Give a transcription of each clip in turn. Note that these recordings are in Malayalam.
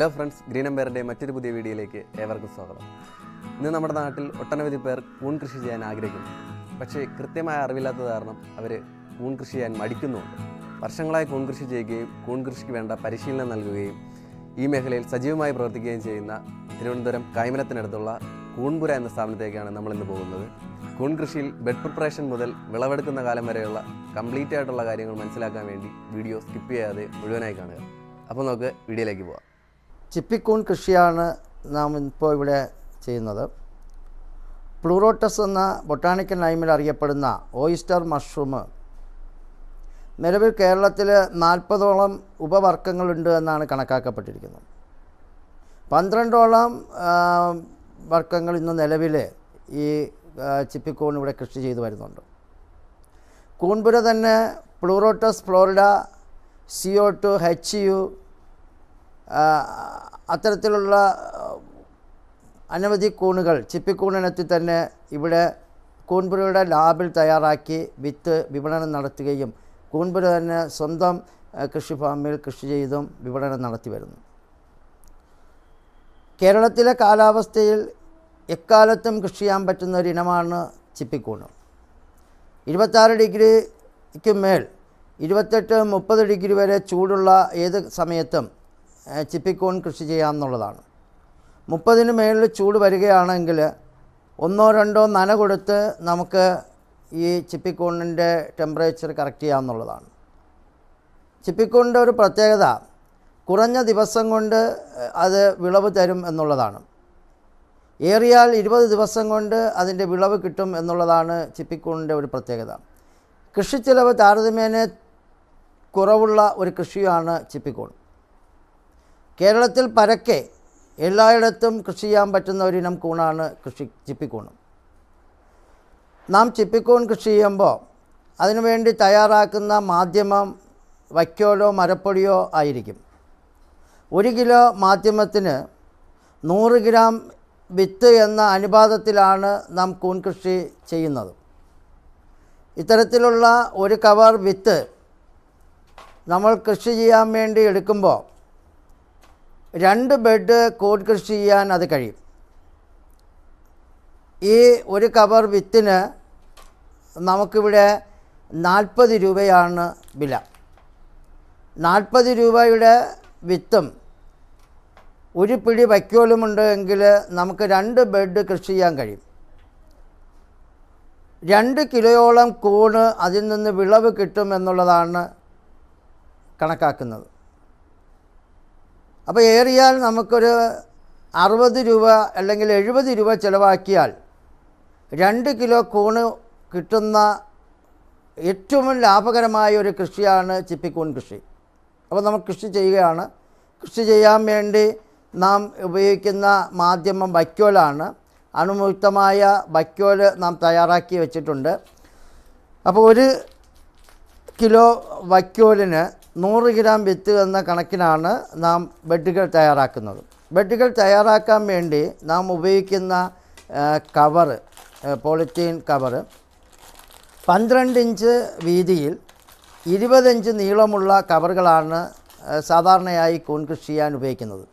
ഹലോ ഫ്രണ്ട്സ്, ഗ്രീൻ എംപയറിൻ്റെ മറ്റൊരു പുതിയ വീഡിയോയിലേക്ക് ഏവർക്കും സ്വാഗതം. ഇന്ന് നമ്മുടെ നാട്ടിൽ ഒട്ടനവധി പേർ കൂൺ കൃഷി ചെയ്യാൻ ആഗ്രഹിക്കുന്നു. പക്ഷേ കൃത്യമായ അറിവില്ലാത്തത് കാരണം അവർ കൂൺ കൃഷി ചെയ്യാൻ മടിക്കുന്നുമുണ്ട്. വർഷങ്ങളായി കൂൺ കൃഷി ചെയ്യുകയും കൂൺ കൃഷിക്ക് വേണ്ട പരിശീലനം നൽകുകയും ഈ മേഖലയിൽ സജീവമായി പ്രവർത്തിക്കുകയും ചെയ്യുന്ന തിരുവനന്തപുരം കായ്മനത്തിനടുത്തുള്ള കൂൺപുര എന്ന സ്ഥാപനത്തേക്കാണ് നമ്മളിന്ന് പോകുന്നത്. കൂൺ കൃഷിയിൽ ബെഡ് പ്രിപ്പറേഷൻ മുതൽ വിളവെടുക്കുന്ന കാലം വരെയുള്ള കംപ്ലീറ്റ് ആയിട്ടുള്ള കാര്യങ്ങൾ മനസ്സിലാക്കാൻ വേണ്ടി വീഡിയോ സ്കിപ്പ് ചെയ്യാതെ മുഴുവനായി കാണുക. അപ്പോൾ നമുക്ക് വീഡിയോയിലേക്ക് പോകാം. ചിപ്പിക്കൂൺ കൃഷിയാണ് നാം ഇപ്പോൾ ഇവിടെ ചെയ്യുന്നത്. പ്ലൂറോട്ടസ് എന്ന ബൊട്ടാണിക്കൽ നെയിമിൽ അറിയപ്പെടുന്ന ഓയിസ്റ്റർ മഷ്റൂം നിലവിൽ കേരളത്തിൽ 40ഓളം ഉപവർഗ്ഗങ്ങളുണ്ട് എന്നാണ് കണക്കാക്കപ്പെട്ടിരിക്കുന്നത്. 12ഓളം വർഗ്ഗങ്ങൾ ഇന്ന് നിലവിൽ ഈ ചിപ്പിക്കൂൺ ഇവിടെ കൃഷി ചെയ്തു വരുന്നുണ്ട്. കൂൺപുര തന്നെ പ്ലൂറോട്ടസ് ഫ്ലോറിഡ, CO2, HU അത്തരത്തിലുള്ള അനവധി കൂണുകൾ ചിപ്പിക്കൂണിനത്തിൽ തന്നെ ഇവിടെ കൂൺപുരയുടെ ലാബിൽ തയ്യാറാക്കി വിത്ത് വിപണനം നടത്തുകയും കൂൺപുര തന്നെ സ്വന്തം കൃഷി ഫാമിൽ കൃഷി ചെയ്തും വിപണനം നടത്തി വരുന്നു. കേരളത്തിലെ കാലാവസ്ഥയിൽ എക്കാലത്തും കൃഷി ചെയ്യാൻ പറ്റുന്ന ഒരു ഇനമാണ് ചിപ്പിക്കൂൺ. 26 ഡിഗ്രിക്ക് മേൽ 28-30 ഡിഗ്രി വരെ ചൂടുള്ള ഏത് സമയത്തും ചിപ്പിക്കൂൺ കൃഷി ചെയ്യാമെന്നുള്ളതാണ്. 30-ന് മേളിൽ ചൂട് വരികയാണെങ്കിൽ 1-2 നന കൊടുത്ത് നമുക്ക് ഈ ചിപ്പിക്കൂണിൻ്റെ ടെമ്പറേച്ചർ കറക്റ്റ് ചെയ്യാമെന്നുള്ളതാണ്. ചിപ്പിക്കൂണിൻ്റെ ഒരു പ്രത്യേകത കുറഞ്ഞ ദിവസം കൊണ്ട് അത് വിളവ് തരും എന്നുള്ളതാണ്. ഏറിയാൽ 20 ദിവസം കൊണ്ട് അതിൻ്റെ വിളവ് കിട്ടും എന്നുള്ളതാണ് ചിപ്പിക്കൂണിൻ്റെ ഒരു പ്രത്യേകത. കൃഷിച്ചെലവ് താരതമ്യേന കുറവുള്ള ഒരു കൃഷിയാണ് ചിപ്പിക്കൂൺ. കേരളത്തിൽ പരക്കെ എല്ലായിടത്തും കൃഷി ചെയ്യാൻ പറ്റുന്ന ഒരിനം കൂണാണ് ചിപ്പിക്കൂൺ. നാം ചിപ്പിക്കൂൺ കൃഷി ചെയ്യുമ്പോൾ അതിനുവേണ്ടി തയ്യാറാക്കുന്ന മാധ്യമം വൈക്കോലോ മരപ്പൊടിയോ ആയിരിക്കും. 1 കിലോ മാധ്യമത്തിന് 100 ഗ്രാം വിത്ത് എന്ന അനുപാതത്തിലാണ് നാം കൂൺ കൃഷി ചെയ്യുന്നത്. ഇത്തരത്തിലുള്ള ഒരു കവർ വിത്ത് നമ്മൾ കൃഷി ചെയ്യാൻ വേണ്ടി എടുക്കുമ്പോൾ 2 ബെഡ് കൂൺ കൃഷി ചെയ്യാൻ അത് കഴിയും. ഈ ഒരു കവർ വിത്തിന് നമുക്കിവിടെ 40 രൂപയാണ് വില. 40 രൂപയുടെ വിത്തും ഒരു പിടി വൈക്കോലുമുണ്ട് എങ്കിൽ നമുക്ക് 2 ബെഡ് കൃഷി ചെയ്യാൻ കഴിയും. 2 കിലോയോളം കൂണ് അതിൽ നിന്ന് വിളവ് കിട്ടും എന്നുള്ളതാണ് കണക്കാക്കുന്നത്. അപ്പോൾ ഏറിയാൽ നമുക്കൊരു 60 രൂപ അല്ലെങ്കിൽ 70 രൂപ ചിലവാക്കിയാൽ 2 കിലോ കൂണ് കിട്ടുന്ന ഏറ്റവും ലാഭകരമായ ഒരു കൃഷിയാണ് ചിപ്പിക്കൂൺ കൃഷി. അപ്പോൾ നമ്മൾ കൃഷി ചെയ്യുകയാണ്. കൃഷി ചെയ്യാൻ വേണ്ടി നാം ഉപയോഗിക്കുന്ന മാധ്യമം വൈക്കോലാണ്. അണുമുക്തമായ വൈക്കോൽ നാം തയ്യാറാക്കി വെച്ചിട്ടുണ്ട്. അപ്പോൾ 1 കിലോ വൈക്കോലിന് 100 ഗ്രാം വിത്ത് എന്ന കണക്കിനാണ് നാം ബെഡുകൾ തയ്യാറാക്കുന്നത്. ബെഡുകൾ തയ്യാറാക്കാൻ വേണ്ടി നാം ഉപയോഗിക്കുന്ന കവറ്, പോളിത്തീൻ കവറ് 12 ഇഞ്ച് വീതിയിൽ 20 ഇഞ്ച് നീളമുള്ള കവറുകളാണ് സാധാരണയായി കൂൺ കൃഷി ചെയ്യാൻ ഉപയോഗിക്കുന്നത്.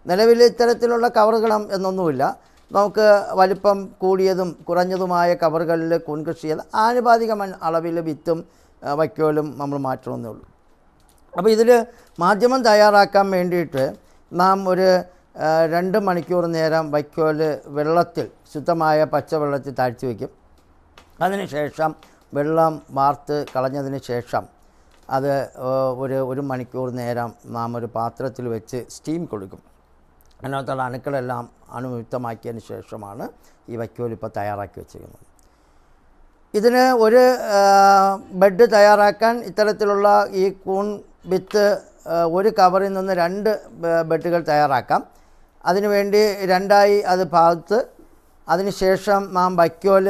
നിലവിൽ ഇത്തരത്തിലുള്ള കവറുകളും എന്നൊന്നുമില്ല. നമുക്ക് വലിപ്പം കൂടിയതും കുറഞ്ഞതുമായ കവറുകളിൽ കൂൺ കൃഷി ചെയ്ത് ആനുപാതിക അളവിൽ വിത്തും വൈക്കോലും നമ്മൾ മാറ്റണമെന്നേ ഉള്ളൂ. അപ്പോൾ ഇതിൽ മാധ്യമം തയ്യാറാക്കാൻ വേണ്ടിയിട്ട് നാം ഒരു 2 മണിക്കൂർ നേരം വൈക്കോൽ വെള്ളത്തിൽ, ശുദ്ധമായ പച്ചവെള്ളത്തിൽ താഴ്ത്തി വയ്ക്കും. അതിനുശേഷം വെള്ളം വാർത്ത് കളഞ്ഞതിന് ശേഷം അത് ഒരു മണിക്കൂർ നേരം നാം ഒരു പാത്രത്തിൽ വെച്ച് സ്റ്റീം കൊടുക്കും. അതിനകത്തുള്ള അണുക്കളെല്ലാം അണുവിമുക്തമാക്കിയതിന് ശേഷമാണ് ഈ വൈക്കോൽ ഇപ്പോൾ തയ്യാറാക്കി വെച്ചിരിക്കുന്നത്. ഇതിന് ഒരു ബെഡ് തയ്യാറാക്കാൻ ഇത്തരത്തിലുള്ള ഈ കൂൺ വിത്ത് ഒരു കവറിൽ നിന്ന് 2 ബെഡുകൾ തയ്യാറാക്കാം. അതിനുവേണ്ടി 2ആയി അത് ഭാഗത്ത്, അതിനുശേഷം നാം വൈക്കോൽ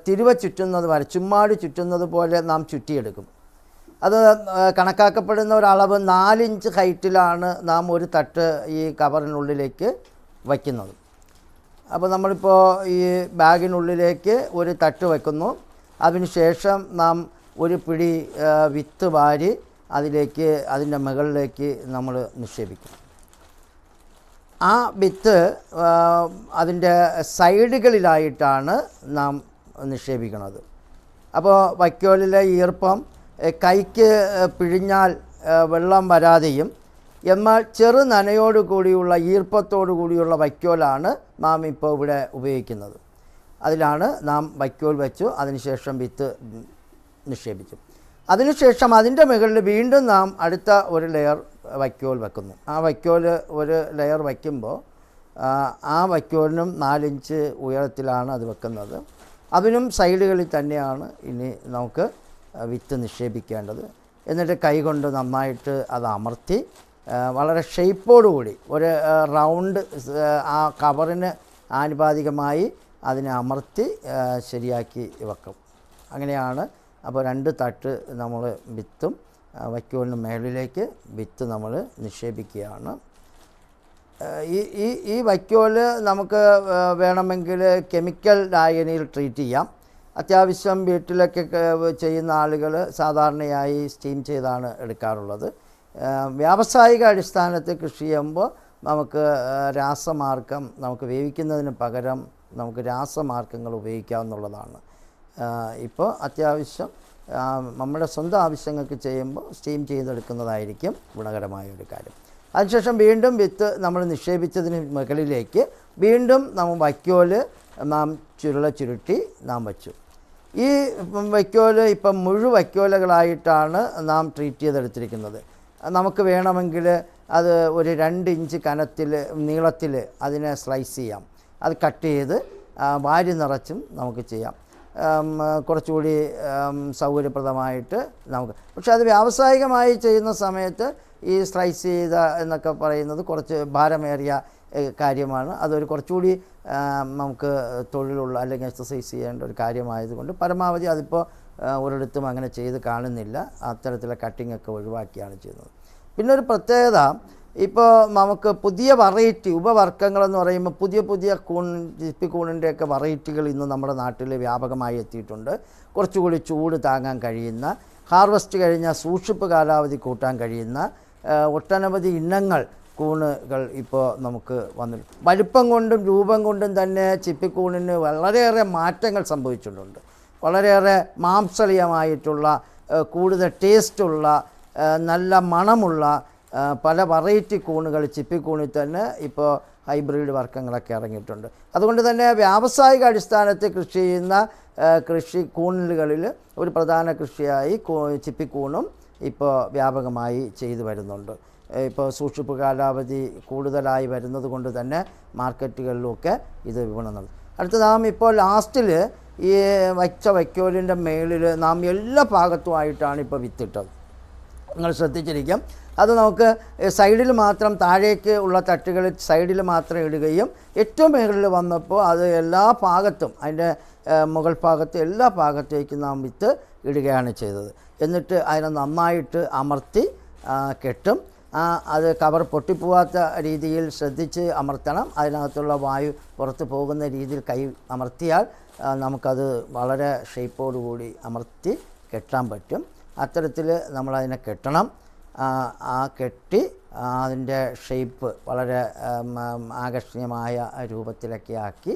തിരുവ ചുറ്റുന്നത് വരെ, ചുമ്മാടി ചുറ്റുന്നത് പോലെ നാം ചുറ്റിയെടുക്കും. അത് കണക്കാക്കപ്പെടുന്ന ഒരളവ് 4 ഇഞ്ച് ഹൈറ്റിലാണ് നാം ഒരു തട്ട് ഈ കവറിനുള്ളിലേക്ക് വയ്ക്കുന്നത്. അപ്പോൾ നമ്മളിപ്പോൾ ഈ ബാഗിനുള്ളിലേക്ക് ഒരു തട്ട് വയ്ക്കുന്നു. അതിനുശേഷം നാം ഒരു പിടി വിത്ത് വാരി അതിൻ്റെ മുകളിലേക്ക് നമ്മൾ നിക്ഷേപിക്കും. ആ വിത്ത് അതിൻ്റെ സൈഡുകളിലായിട്ടാണ് നാം നിക്ഷേപിക്കുന്നത്. അപ്പോൾ വൈക്കോലിലെ ഈർപ്പം കൈക്ക് പിഴിഞ്ഞാൽ വെള്ളം വരാതെയും എന്നാൽ ചെറു നനയോട് കൂടിയുള്ള ഈർപ്പത്തോടു കൂടിയുള്ള വൈക്കോലാണ് നാം ഇപ്പോൾ ഇവിടെ ഉപയോഗിക്കുന്നത്. അതിലാണ് നാം വൈക്കോൽ വെച്ചു, അതിനുശേഷം വിത്ത് നിക്ഷേപിച്ചു. അതിനുശേഷം അതിൻ്റെ മുകളിൽ വീണ്ടും നാം അടുത്ത ഒരു ലെയർ വൈക്കോൽ വെക്കുന്നു. ആ വൈക്കോൽ ഒരു ലെയർ വയ്ക്കുമ്പോൾ ആ വൈക്കോലിനും 4 ഇഞ്ച് ഉയരത്തിലാണ് അത് വെക്കുന്നത്. അതിനും സൈഡുകളിൽ തന്നെയാണ് ഇനി നമുക്ക് വിത്ത് നിക്ഷേപിക്കേണ്ടത്. എന്നിട്ട് കൈകൊണ്ട് നന്നായിട്ട് അത് അമർത്തി വളരെ ഷേപ്പോടുകൂടി ഒരു റൗണ്ട് ആ കവറിന് ആനുപാതികമായി അതിനെ അമർത്തി ശരിയാക്കി വെക്കും. അങ്ങനെയാണ്. അപ്പോൾ 2 തട്ട് നമ്മൾ വിത്തും വൈക്കോലിന് മേളിലേക്ക് വിത്ത് നമ്മൾ നിക്ഷേപിക്കുകയാണ്. ഈ വൈക്കോല് നമുക്ക് വേണമെങ്കിൽ കെമിക്കൽ ലായനിയിൽ ട്രീറ്റ് ചെയ്യാം. അത്യാവശ്യം വീട്ടിലൊക്കെ ചെയ്യുന്ന ആളുകൾ സാധാരണയായി സ്റ്റീം ചെയ്താണ് എടുക്കാറുള്ളത്. വ്യാവസായിക അടിസ്ഥാനത്തിൽ കൃഷി ചെയ്യുമ്പോൾ നമുക്ക് രാസമാർഗം, നമുക്ക് വേവിക്കുന്നതിന് പകരം നമുക്ക് രാസമാർഗങ്ങൾ ഉപയോഗിക്കാവുന്നതാണ്. ഇപ്പോൾ അത്യാവശ്യം നമ്മുടെ സ്വന്തം ആവശ്യങ്ങൾക്ക് ചെയ്യുമ്പോൾ സ്റ്റീം ചെയ്തെടുക്കുന്നതായിരിക്കും ഗുണകരമായ ഒരു കാര്യം. അതിനുശേഷം വീണ്ടും വിത്ത് നമ്മൾ നിക്ഷേപിച്ചതിന് മുകളിലേക്ക് വീണ്ടും നമ്മൾ വൈക്കോല് നാം ചുരുട്ടി നാം വച്ചു. ഈ വൈക്കോല് ഇപ്പം വൈക്കോലുകളായിട്ടാണ് നാം ട്രീറ്റ് ചെയ്തെടുത്തിരിക്കുന്നത്. നമുക്ക് വേണമെങ്കിൽ അത് ഒരു 2 ഇഞ്ച് കനത്തിൽ നീളത്തിൽ അതിനെ സ്ലൈസ് ചെയ്യാം. അത് കട്ട് ചെയ്ത് വാരി നിറച്ചും നമുക്ക് ചെയ്യാം. കുറച്ചുകൂടി സൗകര്യപ്രദമായിട്ട് നമുക്ക്. പക്ഷെ അത് വ്യാവസായികമായി ചെയ്യുന്ന സമയത്ത് ഈ സ്ലൈസ് ചെയ്ത എന്നൊക്കെ പറയുന്നത് കുറച്ച് ഭാരമേറിയ കാര്യമാണ്. അതൊരു കുറച്ചുകൂടി നമുക്ക് തൊഴിലുള്ള അല്ലെങ്കിൽ എക്സസൈസ് ചെയ്യേണ്ട ഒരു കാര്യമായതുകൊണ്ട് പരമാവധി അതിപ്പോൾ ഒരിടത്തും അങ്ങനെ ചെയ്ത് കാണുന്നില്ല. അത്തരത്തിലുള്ള കട്ടിങ്ങൊക്കെ ഒഴിവാക്കിയാണ് ചെയ്യുന്നത്. പിന്നെ ഒരു പ്രത്യേകത, ഇപ്പോൾ നമുക്ക് പുതിയ വെറൈറ്റി ഉപവർഗ്ഗങ്ങളെന്ന് പറയുമ്പോൾ പുതിയ ചിപ്പിക്കൂണിൻ്റെയൊക്കെ വെറൈറ്റികൾ ഇന്ന് നമ്മുടെ നാട്ടിൽ വ്യാപകമായി എത്തിയിട്ടുണ്ട്. കുറച്ചുകൂടി ചൂട് താങ്ങാൻ കഴിയുന്ന, ഹാർവസ്റ്റ് കഴിഞ്ഞാൽ സൂക്ഷിപ്പ് കാലാവധി കൂട്ടാൻ കഴിയുന്ന ഒട്ടനവധി ഇനങ്ങൾ കൂണുകൾ ഇപ്പോൾ നമുക്ക് വന്നു. വലിപ്പം കൊണ്ടും രൂപം കൊണ്ടും തന്നെ ചിപ്പിക്കൂണിന് വളരെയേറെ മാറ്റങ്ങൾ സംഭവിച്ചിട്ടുണ്ട്. വളരെയേറെ മാംസളീയമായിട്ടുള്ള, കൂടുതൽ ടേസ്റ്റുള്ള, നല്ല മണമുള്ള പല വെറൈറ്റി കൂണുകൾ ചിപ്പിക്കൂണിൽ തന്നെ ഇപ്പോൾ ഹൈബ്രിഡ് വർഗ്ഗങ്ങളൊക്കെ ഇറങ്ങിയിട്ടുണ്ട്. അതുകൊണ്ട് തന്നെ വ്യാവസായിക അടിസ്ഥാനത്തിൽ കൃഷി ചെയ്യുന്ന കൂണുകളിൽ ഒരു പ്രധാന കൃഷിയായി ചിപ്പിക്കൂണും ഇപ്പോൾ വ്യാപകമായി ചെയ്തു വരുന്നുണ്ട്. ഇപ്പോൾ സൂക്ഷിപ്പ് കാലാവധി കൂടുതലായി വരുന്നത് കൊണ്ട് തന്നെ മാർക്കറ്റുകളിലൊക്കെ ഇത് വിപണനം. അടുത്ത നാം ഇപ്പോൾ ലാസ്റ്റിൽ ഈ വൈക്കോലിൻ്റെ മേളിൽ നാം എല്ലാ ഭാഗത്തുമായിട്ടാണ് ഇപ്പോൾ വിത്തിട്ടത്. നിങ്ങൾ ശ്രദ്ധിച്ചിരിക്കും. അത് നമുക്ക് സൈഡിൽ മാത്രം, താഴേക്ക് ഉള്ള തട്ടുകളിൽ സൈഡിൽ മാത്രം ഇടുകയും ഏറ്റവും മേളിൽ വന്നപ്പോൾ അത് എല്ലാ ഭാഗത്തും, അതിൻ്റെ മുകൾ ഭാഗത്ത് എല്ലാ ഭാഗത്തേക്കും നാം വിത്ത് ഇടുകയാണ് ചെയ്തത്. എന്നിട്ട് അതിനെ നന്നായിട്ട് അമർത്തി കെട്ടും. അത് കവർ പൊട്ടിപ്പോവാത്ത രീതിയിൽ ശ്രദ്ധിച്ച് അമർത്തണം. അതിനകത്തുള്ള വായു പുറത്ത് പോകുന്ന രീതിയിൽ കൈ അമർത്തിയാൽ നമുക്കത് വളരെ ഷേപ്പോടുകൂടി അമർത്തി കെട്ടാൻ പറ്റും. അത്തരത്തിൽ നമ്മളതിനെ കെട്ടണം. കെട്ടി അതിൻ്റെ ഷേപ്പ് വളരെ ആകർഷണീയമായ രൂപത്തിലൊക്കെ ആക്കി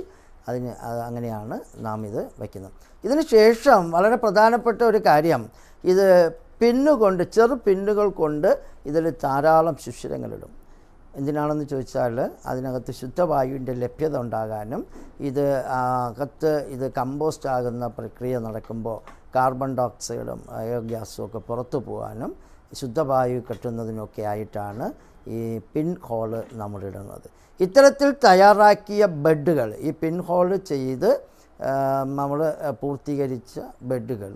അങ്ങനെയാണ് നാം ഇത് വയ്ക്കുന്നത്. ഇതിന് ശേഷം വളരെ പ്രധാനപ്പെട്ട ഒരു കാര്യം, ഇത് പിന്നുകൊണ്ട്, ചെറു പിന്നുകൾ കൊണ്ട് ഇതിൽ ധാരാളം സുഷിരങ്ങളിടും. എന്തിനാണെന്ന് ചോദിച്ചാൽ അതിനകത്ത് ശുദ്ധവായുവിൻ്റെ ലഭ്യത ഉണ്ടാകാനും ഇത് അകത്ത് ഇത് കമ്പോസ്റ്റ് ആകുന്ന പ്രക്രിയ നടക്കുമ്പോൾ കാർബൺ ഡയോക്സൈഡും എയർ ഗ്യാസും ഒക്കെ പുറത്തു പോകാനും ശുദ്ധവായു കെട്ടുന്നതിനൊക്കെ ആയിട്ടാണ് ഈ പിൻ ഹോള് നമ്മളിടുന്നത്. ഇത്തരത്തിൽ തയ്യാറാക്കിയ ബെഡുകൾ, ഈ പിൻ ഹോള് ചെയ്ത് നമ്മൾ പൂർത്തീകരിച്ച ബെഡുകൾ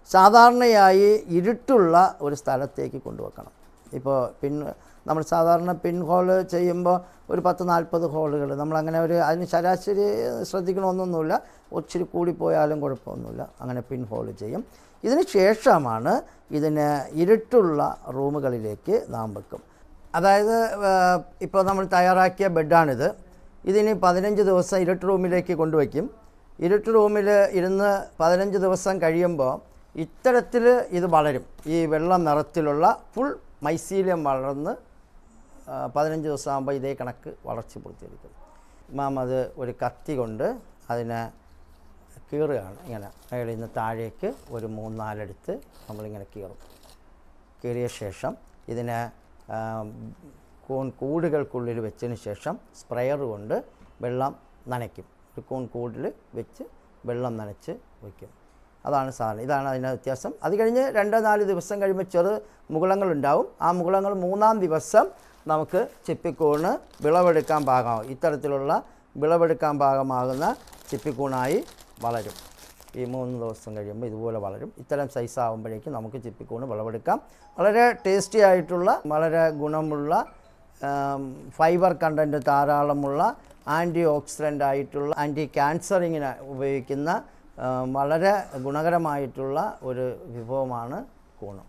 സാധാരണയായി ഇരുട്ടുള്ള ഒരു സ്ഥലത്തേക്ക് കൊണ്ടുവെക്കണം. ഇപ്പോൾ നമ്മൾ സാധാരണ പിൻ ഹോള് ചെയ്യുമ്പോൾ ഒരു 10-40 ഹോളുകൾ നമ്മളങ്ങനെ അതിന് ശരാശരി ശ്രദ്ധിക്കണമെന്നൊന്നുമില്ല. ഒത്തിരി കൂടിപ്പോയാലും കുഴപ്പമൊന്നുമില്ല. അങ്ങനെ പിൻ ഹോള് ചെയ്യും. ഇതിന് ശേഷമാണ് ഇതിന് ഇരുട്ടുള്ള റൂമുകളിലേക്ക് നാം വെക്കും. അതായത് ഇപ്പോൾ നമ്മൾ തയ്യാറാക്കിയ ബെഡാണിത്. ഇതിന് 15 ദിവസം ഇരുട്ട് റൂമിലേക്ക് കൊണ്ടുവയ്ക്കും. ഇരുട്ട് റൂമിൽ ഇരുന്ന് 15 ദിവസം കഴിയുമ്പോൾ ഇത്തരത്തിൽ ഇത് വളരും. ഈ വെള്ള നിറത്തിലുള്ള ഫുൾ മൈസീലിയം വളർന്ന് 15 ദിവസമാകുമ്പോൾ ഇതേ കണക്ക് വളർച്ച പൂർത്തീകരിക്കും. മാം അത് ഒരു കത്തി കൊണ്ട് അതിനെ കീറുകയാണ്. ഇങ്ങനെ മേളിൽ നിന്ന് താഴേക്ക് ഒരു 3-4 എടുത്ത് നമ്മളിങ്ങനെ കീറിയ ശേഷം ഇതിനെ കൂടുകൾക്കുള്ളിൽ വെച്ചതിന് ശേഷം സ്പ്രെയർ കൊണ്ട് വെള്ളം നനയ്ക്കും. ഒരു കൂടിൽ വെച്ച് വെള്ളം നനച്ച് വയ്ക്കും. അതാണ് സാധനം. ഇതാണ് അതിൻ്റെ വ്യത്യാസം. അത് കഴിഞ്ഞ് 2-4 ദിവസം കഴിയുമ്പോൾ ചെറു മുകുളങ്ങളുണ്ടാവും. ആ മുകുളങ്ങൾ 3-ാം ദിവസം നമുക്ക് ചിപ്പിക്കൂണ് വിളവെടുക്കാൻ പാകമാകും. ഇത്തരത്തിലുള്ള വിളവെടുക്കാൻ പാകമാകുന്ന ചിപ്പിക്കൂണായി വളരും. ഈ 3 ദിവസം കഴിയുമ്പോൾ ഇതുപോലെ വളരും. ഇത്തരം സൈസ് ആകുമ്പോഴേക്കും നമുക്ക് ചിപ്പിക്കൂണ് വിളവെടുക്കാം. വളരെ ടേസ്റ്റി ആയിട്ടുള്ള, വളരെ ഗുണമുള്ള, ഫൈബർ കണ്ടൻറ്റ് ധാരാളമുള്ള, ആൻറ്റി ഓക്സിഡൻ്റ് ആയിട്ടുള്ള, ആൻറ്റി ക്യാൻസറിങ്ങിന് ഉപയോഗിക്കുന്ന വളരെ ഗുണകരമായിട്ടുള്ള ഒരു വിഭവമാണ് കൂണ്.